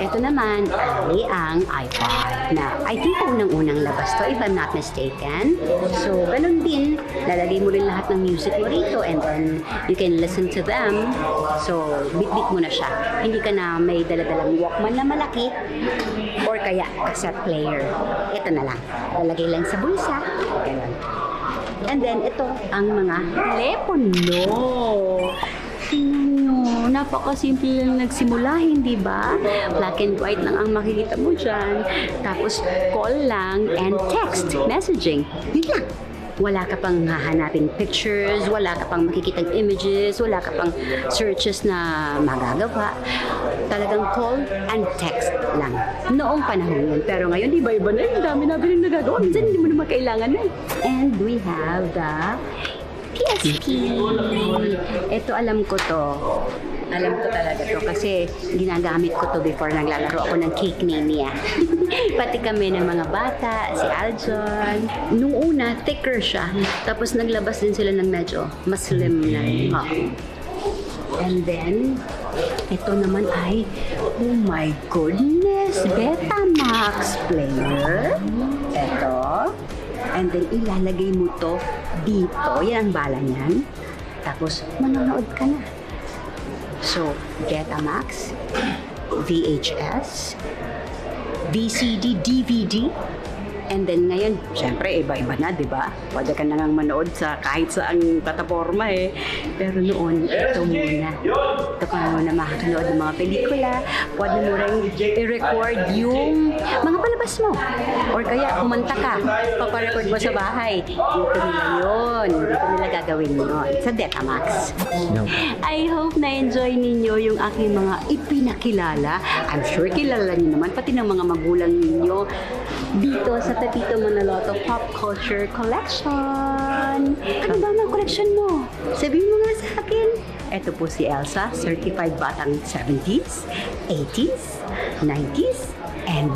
Ito naman ay ang iPod na I think unang-unang labas to if I'm not mistaken. So, ganun din. Lalagay mo rin lahat ng music mo rito and then you can listen to them. So, bit-bit mo na siya. Hindi ka na may daladalang Walkman na malaki or kaya cassette player. Ito na lang. Lalagay lang sa bulsa. Ganun. And then, ito ang mga telepono. Tingnan nyo, napakasimple lang nagsimula, hindi ba? Black and white lang ang makikita mo dyan. Tapos, call lang and text messaging. Yun lang. Wala ka pang hahanapin pictures, wala ka pang makikitang images, wala ka pang searches na magagawa. Talagang call and text lang. Noong panahon yun. Pero ngayon, iba-iba na yun. Dami na rin nagagawa. Minsan, hindi mo naman kailangan na. And we have the PSP. Ito, alam ko to. Alam ko talaga to kasi ginagamit ko to before naglalaro ako ng Cake Mania. Pati kami ng mga bata, si Aljon. Nung una, thicker siya. Tapos naglabas din sila ng medyo mas slim na. And then, ito naman ay, oh my goodness, Betamax player. Ito. And then, ilalagay mo to dito. Yan ang bala niyan. Tapos, manonood ka na. So, Betamax, VHS, VCD, DVD, and then ngayon, syempre, iba-iba na, di ba? Pwede ka na nang manood sa kahit saang plataforma eh. Pero noon, ito muna. Ito ka muna makakanood ng mga pelikula. Pwede mo rin i-record yung mga palabas mo. Or kaya, kumanta ka, paparecord mo sa bahay. Dito nila yun. Dito nila gagawin yun. Sa Betamax. I hope na-enjoy ninyo yung aking mga ipinakilala. I'm sure kilala niyo naman, pati ng mga magulang ninyo dito sa Pepito Manaloto Pop Culture Collection. Ano ba ang collection mo? Sabihin mo nga sa akin. Ito po si Elsa, certified batang 70s, 80s, 90s, and